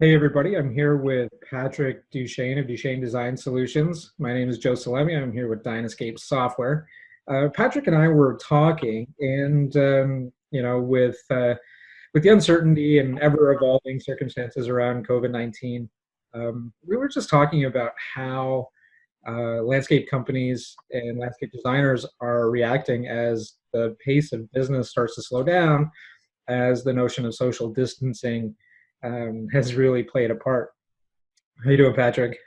Hey everybody, I'm here with Patrick DuChene of DuChene Design Solutions. My name is Joe Salemi. I'm here with DynaScape Software. Patrick and I were talking, and with the uncertainty and ever-evolving circumstances around COVID-19, we were just talking about how landscape companies and landscape designers are reacting as the pace of business starts to slow down, as the notion of social distancing has really played a part. How you doing, Patrick?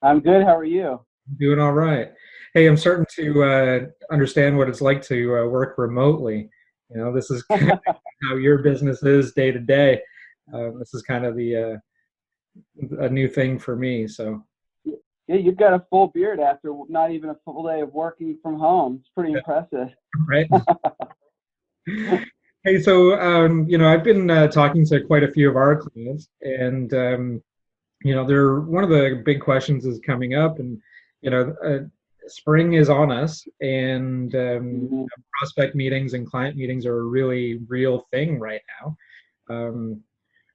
I'm good. How are you? Doing all right. Hey, I'm starting to understand what it's like to work remotely. This is kind of how your business is day to day. This is kind of the a new thing for me. So, Yeah, you've got a full beard after not even a full day of working from home. It's pretty yeah, impressive. right. Hey, so I've been talking to quite a few of our clients, and they're one of the big questions is coming up, and you know, uh, spring is on us, and Mhm. prospect meetings and client meetings are a really real thing right now. Um,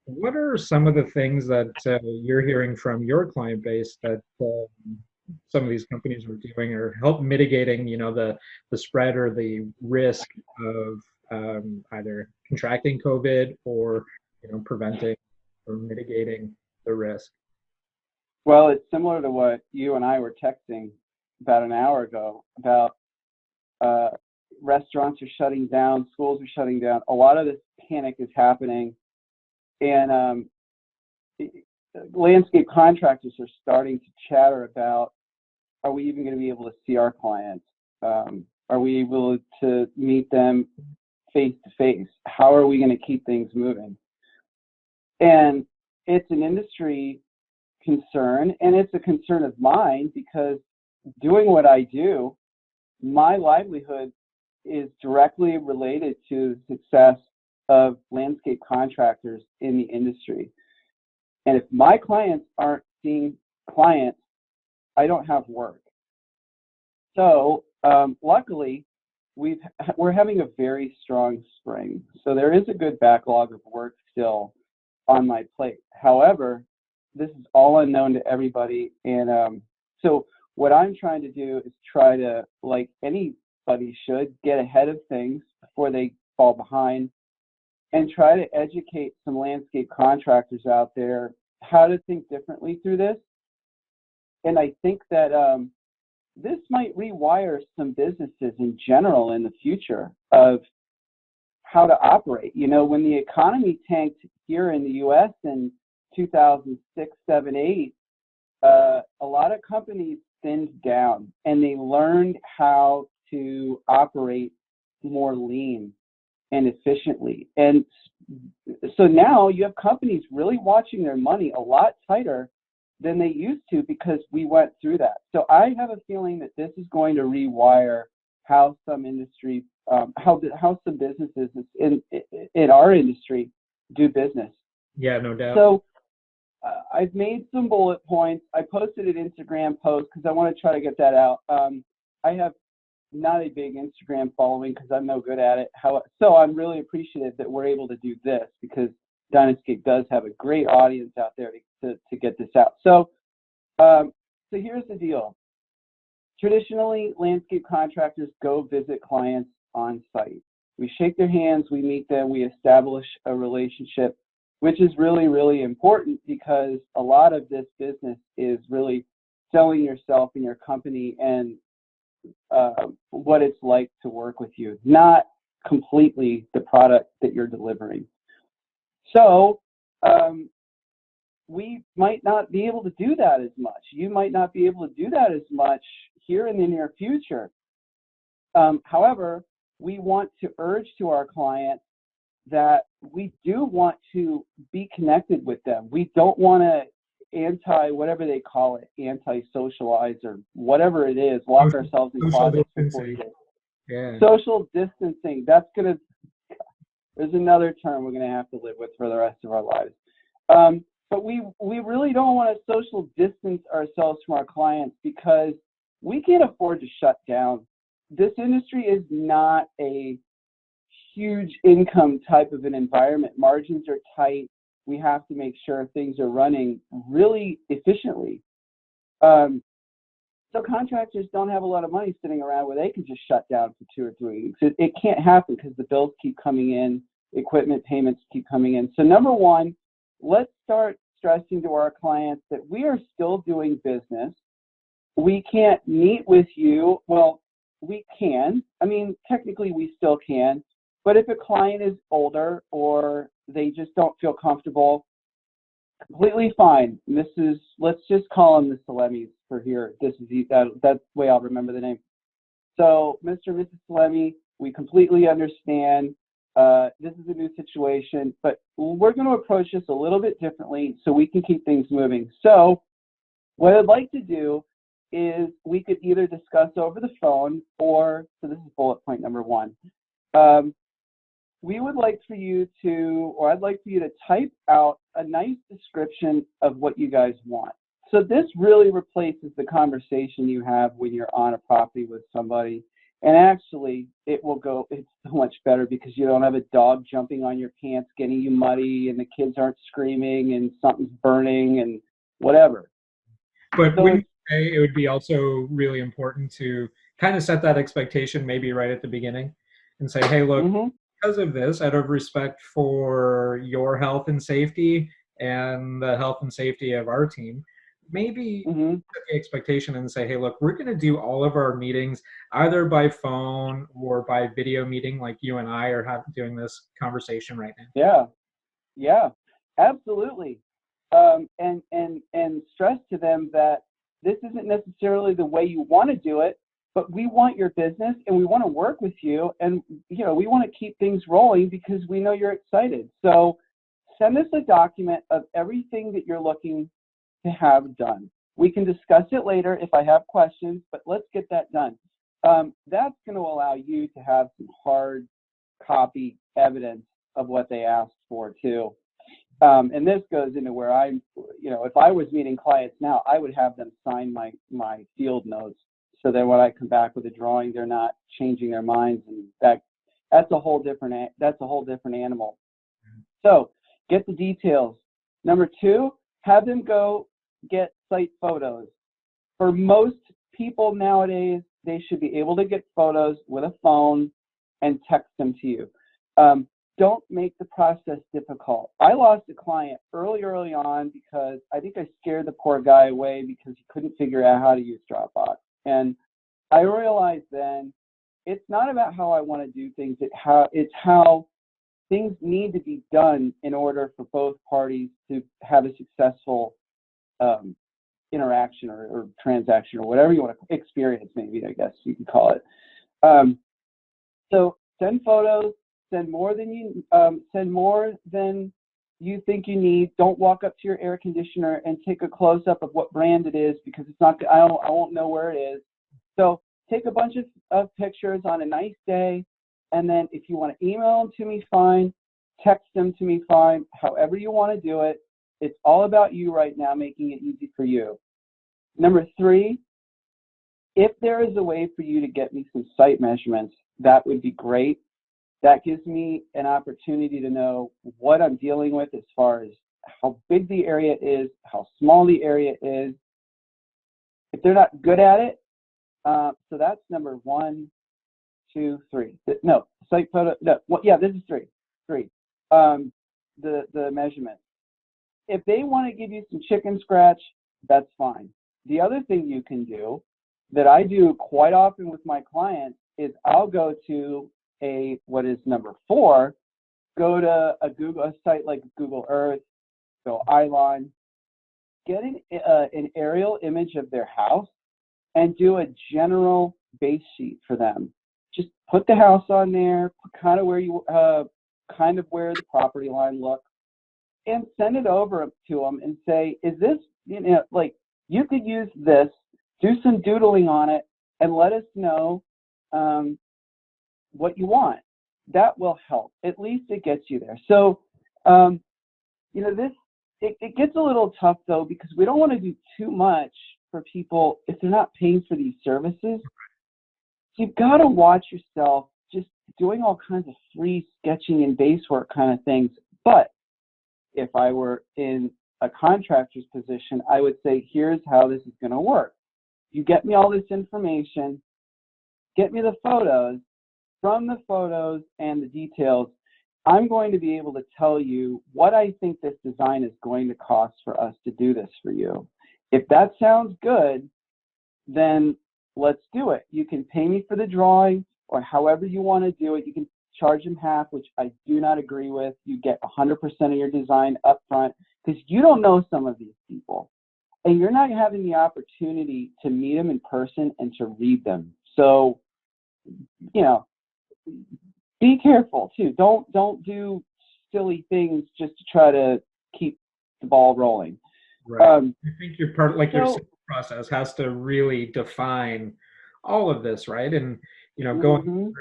what are some of the things that you're hearing from your client base that some of these companies are doing or help mitigating, the spread or the risk of either contracting COVID or preventing or mitigating the risk? Well, it's similar to what you and I were texting about an hour ago about uh, restaurants are shutting down, schools are shutting down. A lot of this panic is happening, and landscape contractors are starting to chatter about, are we even going to be able to see our clients? Are we able to meet them face to face? How are we going to keep things moving? And it's an industry concern, and it's a concern of mine because doing what I do, my livelihood is directly related to the success of landscape contractors in the industry. And if my clients aren't seeing clients, I don't have work. So luckily, we're having a very strong spring. So there is a good backlog of work still on my plate. However, this is all unknown to everybody, and so what I'm trying to do is try to, like anybody should, get ahead of things before they fall behind, and try to educate some landscape contractors out there how to think differently through this. And I think that this might rewire some businesses in general in the future of how to operate. You know, when the economy tanked here in the U.S. in 2006, 7, 8, a lot of companies thinned down and they learned how to operate more lean and efficiently. And so now you have companies really watching their money a lot tighter than they used to because we went through that. So I have a feeling that this is going to rewire how some industry, how some businesses in our industry do business. Yeah, no doubt. So I've made some bullet points. I posted an Instagram post because I want to try to get that out. I have not a big Instagram following because I'm no good at it. So I'm really appreciative that we're able to do this because DynaScape does have a great audience out there to get this out. So here's the deal. Traditionally, landscape contractors go visit clients on site. We shake their hands, we meet them, we establish a relationship, which is really, really important because a lot of this business is really selling yourself and your company and what it's like to work with you, not completely the product that you're delivering. So we might not be able to do that as much. You might not be able to do that as much here in the near future. However, we want to urge to our clients that we do want to be connected with them. We don't want to whatever they call it, anti-socialize or whatever it is, lock ourselves in Social closets for 40 distancing. days. Yeah. Social distancing, there's another term we're going to have to live with for the rest of our lives. But we really don't want to social distance ourselves from our clients because we can't afford to shut down. This industry is not a huge income type of an environment. Margins are tight. we have to make sure things are running really efficiently. So contractors don't have a lot of money sitting around where they can just shut down for 2 or 3 weeks. It can't happen because the bills keep coming in, equipment payments keep coming in. So number one, let's start stressing to our clients that we are still doing business. We can't meet with you. Well, we can. I mean, technically we still can. But if a client is older or they just don't feel comfortable, completely fine. Let's just call them the Salemis for here. That's the way I'll remember the name. So, Mr. and Mrs. Salemi, we completely understand. This is a new situation, but we're going to approach this a little bit differently so we can keep things moving. So, what I'd like to do is we could either discuss over the phone or, so this is bullet point number one. We would like for you to, or I'd like for you to type out a nice description of what you guys want. So this really replaces the conversation you have when you're on a property with somebody. And actually, it's so much better because you don't have a dog jumping on your pants, getting you muddy, and the kids aren't screaming, and something's burning, and whatever. But So wouldn't you say it would be also really important to kind of set that expectation maybe right at the beginning and say, hey, look, because of this, out of respect for your health and safety and the health and safety of our team, maybe set the expectation and say, hey, look, we're going to do all of our meetings either by phone or by video meeting like you and I are doing this conversation right now. Yeah, absolutely. And stress to them that this isn't necessarily the way you want to do it, but we want your business and we want to work with you, and we want to keep things rolling because we know you're excited. So send us a document of everything that you're looking to have done. We can discuss it later if I have questions, but let's get that done. That's going to allow you to have some hard copy evidence of what they asked for too. And this goes into where if I was meeting clients now, I would have them sign my field notes so that when I come back with a drawing, they're not changing their minds, and that's a whole different animal. So get the details. Number two, have them go get site photos. For most people nowadays, they should be able to get photos with a phone and text them to you. Don't make the process difficult. I lost a client early on because I think I scared the poor guy away because he couldn't figure out how to use Dropbox. And I realized then it's not about how I want to do things, it's how things need to be done in order for both parties to have a successful interaction or transaction or whatever you want to experience, maybe, I guess you can call it. So send photos, send more than you think you need. Don't walk up to your air conditioner and take a close-up of what brand it is because it's not. I won't know where it is. So take a bunch of pictures on a nice day, and then if you want to email them to me, fine. Text them to me, fine. However you want to do it. It's all about you right now, making it easy for you. Number three, if there is a way for you to get me some site measurements, that would be great. That gives me an opportunity to know what I'm dealing with as far as how big the area is, how small the area is. If they're not good at it, so that's number 1, 2, 3. No, site photo. No, well, yeah, this is 3. The measurement. If they want to give you some chicken scratch, that's fine. The other thing you can do that I do quite often with my clients is I'll go to what is number 4, go to a site like Google Earth, go Island, get an aerial image of their house and do a general base sheet for them. Just put the house on there, kind of where the property line looks, and send it over to them and say, is this, like, you could use this, do some doodling on it, and let us know what you want. That will help. At least it gets you there. So, it gets a little tough, though, because we don't want to do too much for people if they're not paying for these services. So you've got to watch yourself just doing all kinds of free sketching and base work kind of things. But if I were in a contractor's position, I would say, here's how this is going to work. You get me all this information, get me the photos. From the photos and the details, I'm going to be able to tell you what I think this design is going to cost for us to do this for you. If that sounds good, then let's do it. You can pay me for the drawing, or however you want to do it. You can charge them half, which I do not agree with. You get 100% of your design up front, because you don't know some of these people, and you're not having the opportunity to meet them in person and to read them. So, you know, be careful too. Don't do silly things just to try to keep the ball rolling. Right. I think your part, like your sales process, has to really define all of this, right? And going through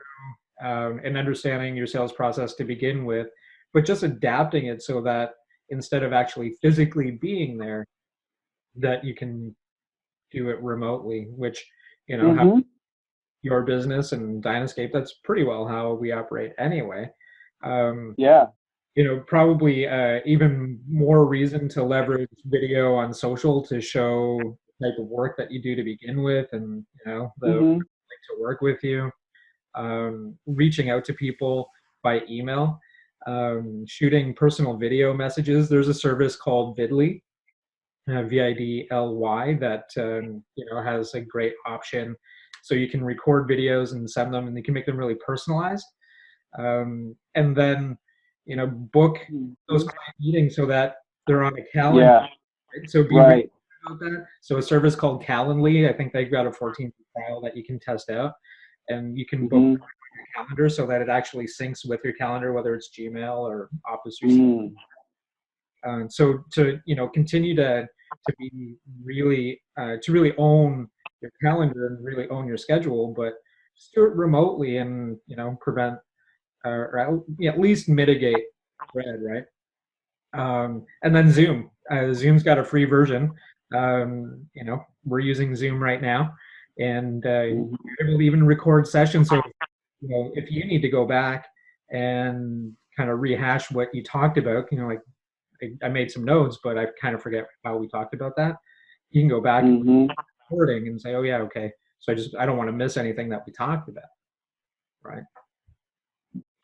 and understanding your sales process to begin with, but just adapting it so that instead of actually physically being there, that you can do it remotely. Which how your business and DynaScape, that's pretty well how we operate anyway. Probably even more reason to leverage video on social to show the type of work that you do to begin with, and like to work with you. Reaching out to people by email, shooting personal video messages. There's a service called Vidly, VIDLY, that has a great option. So you can record videos and send them, and you can make them really personalized. And then, book those client meetings so that they're on a calendar. Yeah. Right? So be ready about that. So a service called Calendly, I think they've got a 14-day trial that you can test out, and you can book your calendar so that it actually syncs with your calendar, whether it's Gmail or Office or so to continue to be really to really own your calendar and really own your schedule, but just do it remotely and prevent or at least mitigate spread, right? And then Zoom. Zoom's got a free version. We're using Zoom right now, and it will even record sessions. So if you need to go back and kind of rehash what you talked about, like I made some notes, but I kind of forget how we talked about that. You can go back and recording and say, oh yeah, okay. So I don't want to miss anything that we talked about, right?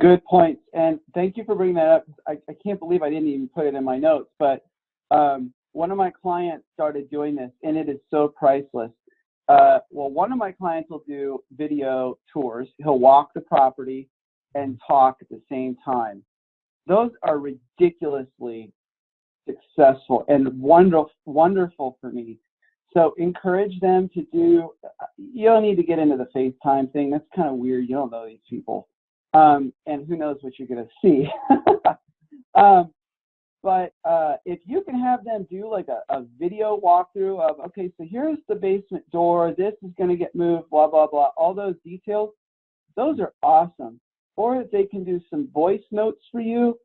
Good point. And thank you for bringing that up. I can't believe I didn't even put it in my notes, but one of my clients started doing this, and it is so priceless. Well, one of my clients will do video tours. He'll walk the property and talk at the same time. Those are ridiculously successful and wonderful for me. So encourage them to do. You don't need to get into the FaceTime thing. That's kind of weird. You don't know these people. And who knows what you're going to see. But if you can have them do like a video walkthrough of, okay, so here's the basement door, this is going to get moved, blah, blah, blah, all those details, those are awesome. Or if they can do some voice notes for you,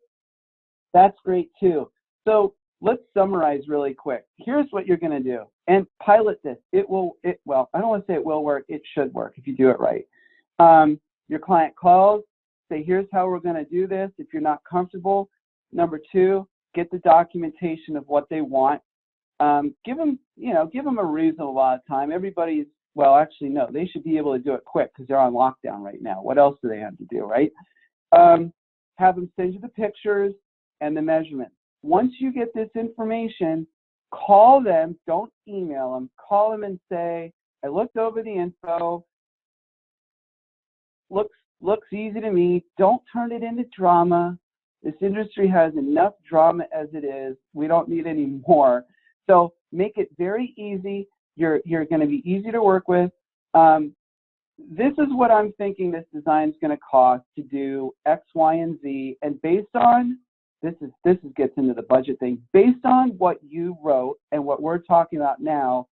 that's great too. So let's summarize really quick. Here's what you're going to do, and pilot this. Well, I don't want to say it will work. It should work if you do it right. Your client calls, say, here's how we're going to do this. If you're not comfortable, number two, get the documentation of what they want. Give them a reasonable amount of time. Everybody's, well, actually, no, they should be able to do it quick because they're on lockdown right now. What else do they have to do, right? Have them send you the pictures and the measurements. Once you get this information, call them, don't email them, call them and say, I looked over the info, looks easy to me. Don't turn it into drama. This industry has enough drama as it is. We don't need any more. So make it very easy. You're going to be easy to work with. This is what I'm thinking this design is going to cost to do X, Y, and Z. And based on, this gets into the budget thing. Based on what you wrote and what we're talking about now,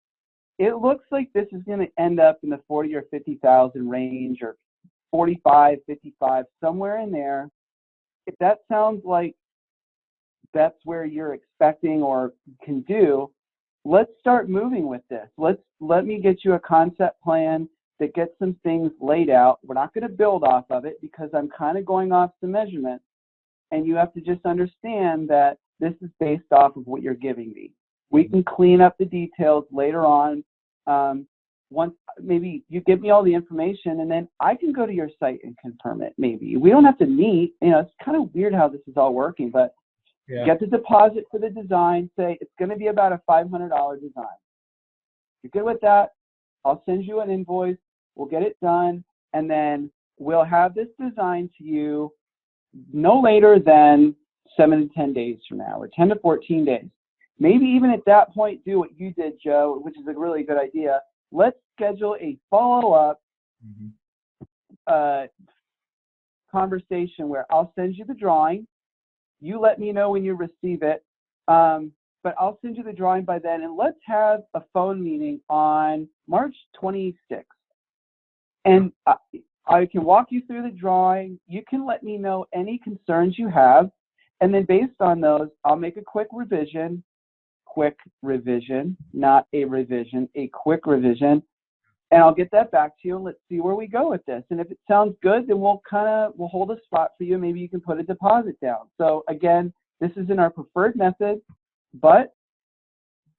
it looks like this is going to end up in the 40 or 50,000 range, or 45, 55, somewhere in there. If that sounds like that's where you're expecting or can do, let's start moving with this. Let me get you a concept plan that gets some things laid out. We're not going to build off of it because I'm kind of going off the measurements. And you have to just understand that this is based off of what you're giving me. We can clean up the details later on. Once maybe you give me all the information, and then I can go to your site and confirm it. Maybe we don't have to meet. It's kind of weird how this is all working, but get the deposit for the design. Say it's going to be about a $500 design. You're good with that? I'll send you an invoice. We'll get it done, and then we'll have this design to you no later than 7 to 10 days from now, or 10 to 14 days. Maybe even at that point, do what you did, Joe, which is a really good idea. Let's schedule a follow-up conversation where I'll send you the drawing. You let me know when you receive it, but I'll send you the drawing by then, and let's have a phone meeting on March 26th. And I can walk you through the drawing. You can let me know any concerns you have, and then based on those, I'll make a quick revision, not a revision, a quick revision, and I'll get that back to you, and let's see where we go with this. And if it sounds good, then we'll hold a spot for you. Maybe you can put a deposit down. So again, this isn't our preferred method, but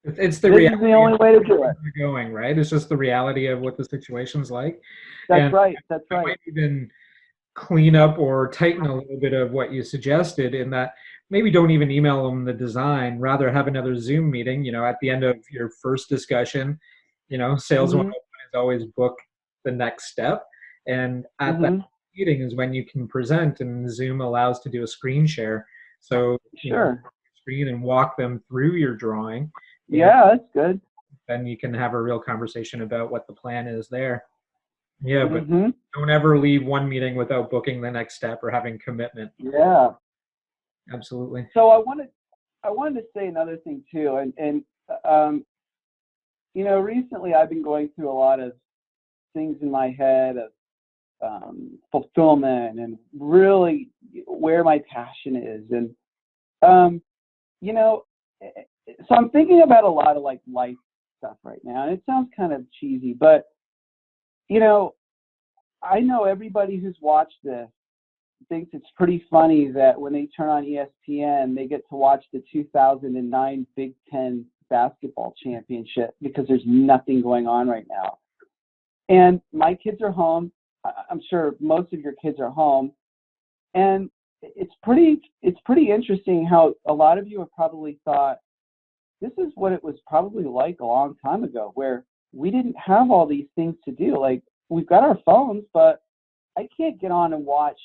it's the this is the only way to do it. Going, right? It's just the reality of what the situation's like. That's right. That's I right. might even clean up or tighten a little bit of what you suggested, in that maybe don't even email them the design, rather have another Zoom meeting, at the end of your first discussion. Sales 101 is always book the next step. And at that meeting is when you can present, and Zoom allows to do a screen share. So screen and walk them through your drawing. Yeah, that's good. Then you can have a real conversation about what the plan is there. Yeah, but don't ever leave one meeting without booking the next step or having commitment. Yeah, absolutely. So I wanted to say another thing too, and recently I've been going through a lot of things in my head of fulfillment and really where my passion is, and so I'm thinking about a lot of like life stuff right now, and it sounds kind of cheesy, but I know everybody who's watched this thinks it's pretty funny that when they turn on ESPN, they get to watch the 2009 Big Ten basketball championship because there's nothing going on right now. And my kids are home. I'm sure most of your kids are home. And it's pretty interesting how a lot of you have probably thought, this is what it was probably like a long time ago, where we didn't have all these things to do. Like, we've got our phones, but I can't get on and watch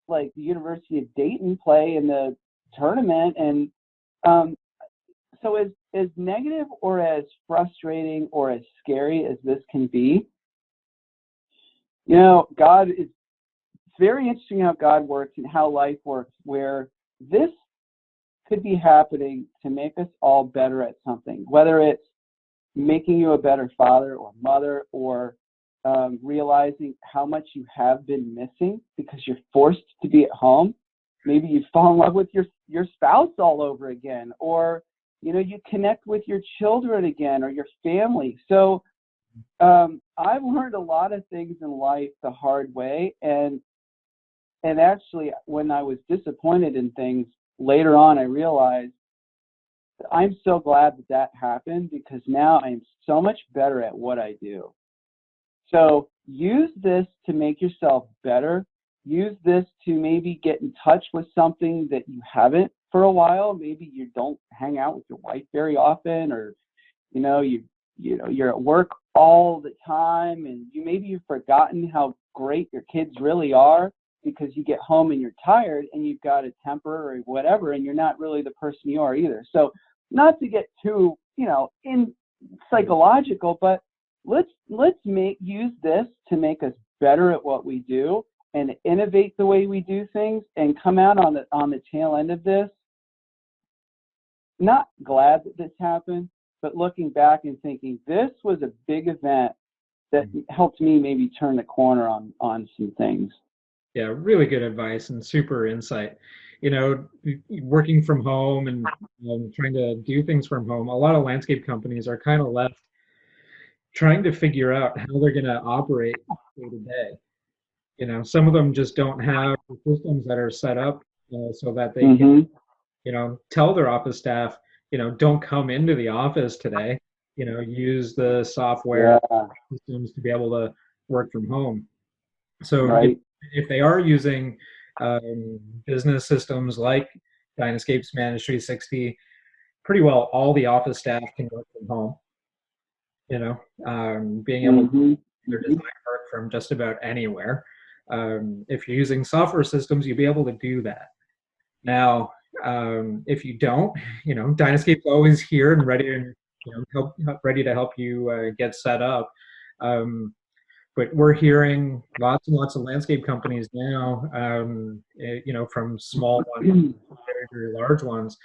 like the University of Dayton play in the tournament. And so as negative or as frustrating or as scary as this can be, God is, it's very interesting how God works and how life works, where this could be happening to make us all better at something, whether it's making you a better father or mother, or realizing how much you have been missing because you're forced to be at home. Maybe you fall in love with your spouse all over again, or you connect with your children again, or your family. So I've learned a lot of things in life the hard way, and actually when I was disappointed in things later on, I realized I'm so glad that happened, because now I'm so much better at what I do. So use this to make yourself better. Use this to maybe get in touch with something that you haven't for a while. Maybe you don't hang out with your wife very often, or you're at work all the time, and maybe you've forgotten how great your kids really are because you get home and you're tired and you've got a temper or whatever, and you're not really the person you are either. So not to get too in psychological, but let's use this to make us better at what we do and innovate the way we do things, and come out on the tail end of this not glad that this happened, but looking back and thinking this was a big event that helped me maybe turn the corner on some things. Yeah, really good advice and super insight. Working from home and trying to do things from home, a lot of landscape companies are kind of left trying to figure out how they're going to operate day to day. Some of them just don't have the systems that are set up so that they can tell their office staff, don't come into the office today, use the software Yeah. systems to be able to work from home. So Right. if they are using business systems like DynaScape's Manage 360, pretty well all the office staff can work from home, being able to do Mm-hmm. their design work from just about anywhere. If you're using software systems, you'll be able to do that. Now, if you don't, DynaScape's always here and ready to, ready to help you get set up. But we're hearing lots and lots of landscape companies now, from small ones, very, very large ones,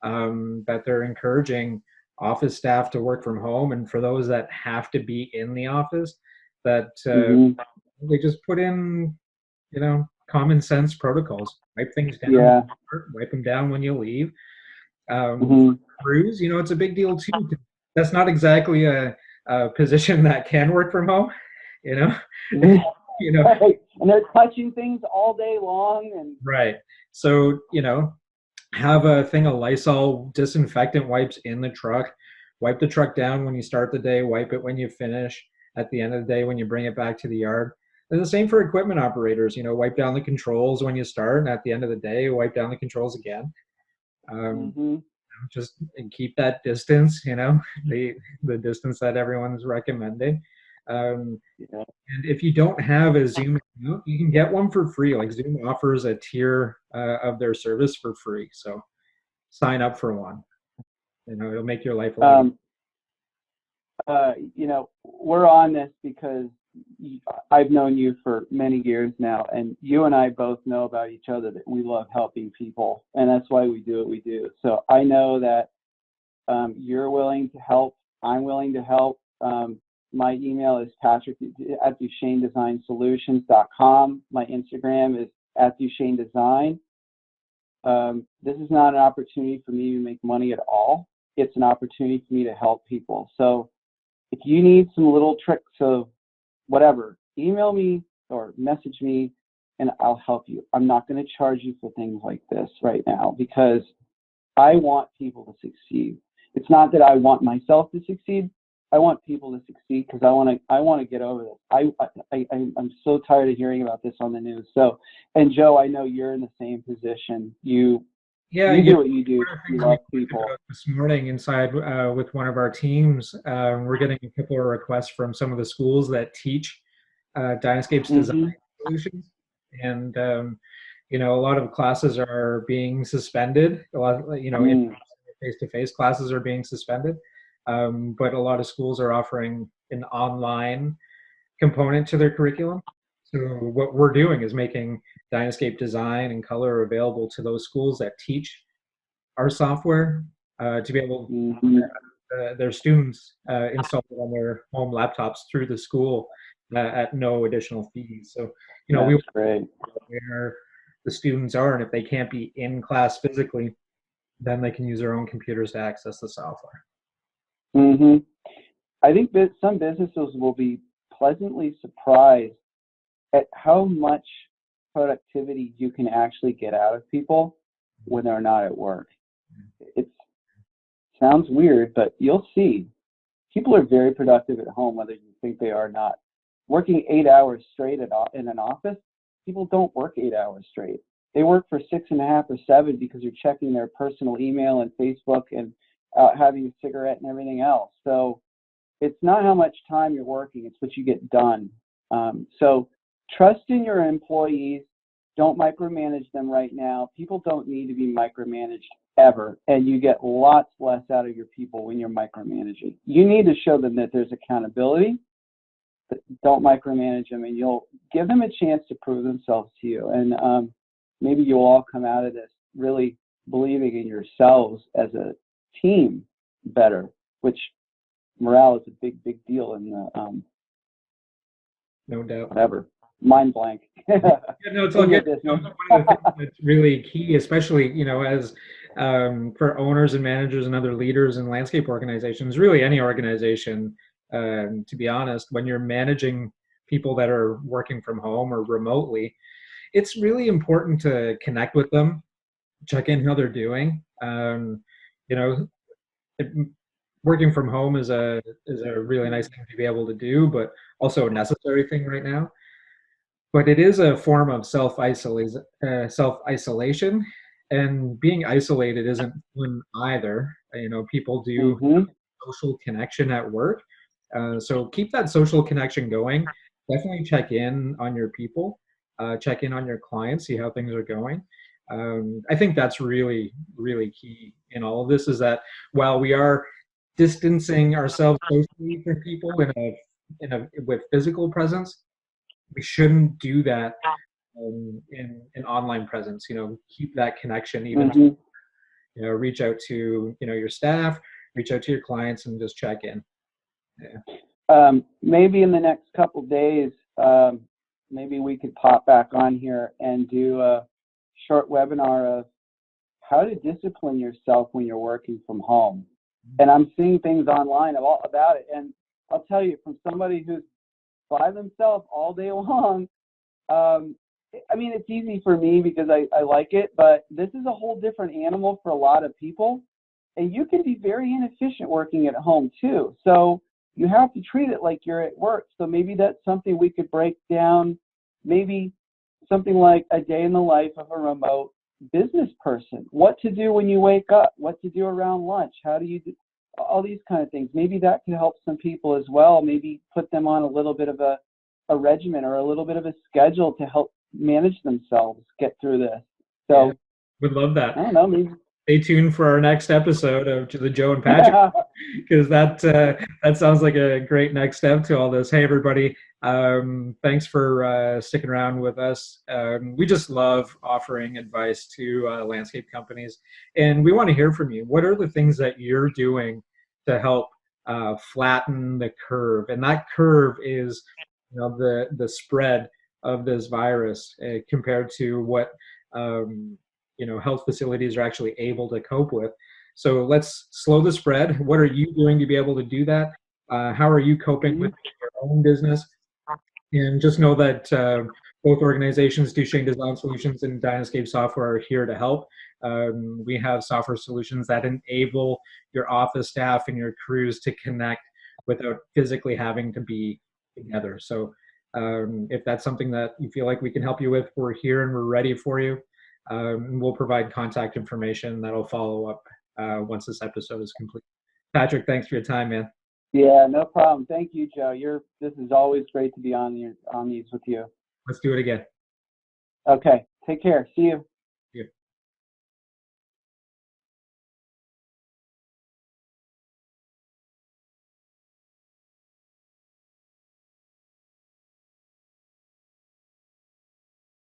that they're encouraging office staff to work from home. And for those that have to be in the office, that Mm-hmm. they just put in, common sense protocols. Wipe things down when Yeah. you start, wipe them down when you leave. For Mm-hmm. crews, it's a big deal too. That's not exactly a position that can work from home, you know. you know, Right. And they're touching things all day long, and right. So, have a thing of Lysol disinfectant wipes in the truck. Wipe the truck down when you start the day, wipe it when you finish, at the end of the day when you bring it back to the yard. And the same for equipment operators, wipe down the controls when you start, and at the end of the day, wipe down the controls again. Um, mm-hmm. just keep that distance, the distance that everyone's recommending. Um, Yeah. and if you don't have a Zoom account, you can get one for free. Like Zoom offers a tier of their service for free. So sign up for one. It'll make your life a lot easier. Um, we're on this because I've known you for many years now, and you and I both know about each other that we love helping people, and that's why we do what we do. So I know that you're willing to help. I'm willing to help. My email is patrick@DuCheneDesignSolutions.com. My Instagram is @DuCheneDesign. This is not an opportunity for me to make money at all. It's an opportunity for me to help people. So if you need some little tricks of whatever, email me or message me and I'll help you. I'm not going to charge you for things like this right now because I want people to succeed. It's not that I want myself to succeed. I want people to succeed because I want to get over this. I'm so tired of hearing about this on the news. So, and Joe, I know you're in the same position. You do what you do. One of the You things we love talked people. about this morning inside with one of our teams, we're getting a couple of requests from some of the schools that teach DynaScape's design Mm-hmm. solutions, and a lot of classes are being suspended. A lot, Mm. face-to-face classes are being suspended, but a lot of schools are offering an online component to their curriculum. So what we're doing is making DynaScape design and color available to those schools that teach our software to be able Mm-hmm. their students install it on their home laptops through the school at no additional fees. So we That's want great. where the students are, and if they can't be in class physically, then they can use their own computers to access the software. Mm-hmm. I think that some businesses will be pleasantly surprised at how much productivity you can actually get out of people when they're not at work. It sounds weird, but you'll see. People are very productive at home, whether you think they are or not. Working 8 hours straight in an office, people don't work 8 hours straight. They work for 6.5 or 7 because they're checking their personal email and Facebook and having a cigarette and everything else. So it's not how much time you're working, it's what you get done. So trust in your employees. Don't micromanage them right now. People don't need to be micromanaged ever, and you get lots less out of your people when you're micromanaging. You need to show them that there's accountability, but don't micromanage them, and you'll give them a chance to prove themselves to you. And maybe you'll all come out of this really believing in yourselves as a team better, which morale is a big, big deal in the No doubt. whatever. Mind blank. No, it's all good. One of the things that's really key, especially as for owners and managers and other leaders in landscape organizations, really any organization, to be honest, when you're managing people that are working from home or remotely, it's really important to connect with them check in how they're doing. You know, it, working from home is a really nice thing to be able to do, but also a necessary thing right now. But it is a form of self isolation, and being isolated isn't fun either. People do Mm-hmm. social connection at work, so keep that social connection going. Definitely check in on your people, check in on your clients, see how things are going. I think that's really, really key in all of this, is that while we are distancing ourselves socially from people with physical presence, we shouldn't do that in online presence. Keep that connection, even, Mm-hmm. reach out to your staff, reach out to your clients, and just check in. Yeah. Maybe in the next couple days, maybe we could pop back on here and do a short webinar of how to discipline yourself when you're working from home. And I'm seeing things online about it. And I'll tell you, from somebody who's by themselves all day long, I mean, it's easy for me because I like it, but this is a whole different animal for a lot of people. And you can be very inefficient working at home too. So you have to treat it like you're at work. So maybe that's something we could break down, maybe something like a day in the life of a remote business person. What to do when you wake up, what to do around lunch, how do you do all these kind of things. Maybe that could help some people as well. Maybe put them on a little bit of a regimen or a little bit of a schedule to help manage themselves get through this. So Yeah, would love that. I don't know, maybe. Stay tuned for our next episode of the Joe and Patrick, because that sounds like a great next step to all this. Hey, everybody. Thanks for sticking around with us. We just love offering advice to landscape companies, and we want to hear from you. What are the things that you're doing to help flatten the curve? And that curve is, the spread of this virus compared to what health facilities are actually able to cope with. So let's slow the spread. What are you doing to be able to do that? How are you coping with your own business? And just know that both organizations, DuChene Design Solutions and DynaScape Software, are here to help. We have software solutions that enable your office staff and your crews to connect without physically having to be together. So if that's something that you feel like we can help you with, we're here and we're ready for you. We'll provide contact information that'll follow up once this episode is complete. Patrick, thanks for your time, man. Yeah, no problem. Thank you, Joe. This is always great to be on these with you. Let's do it again. Okay, take care. See you.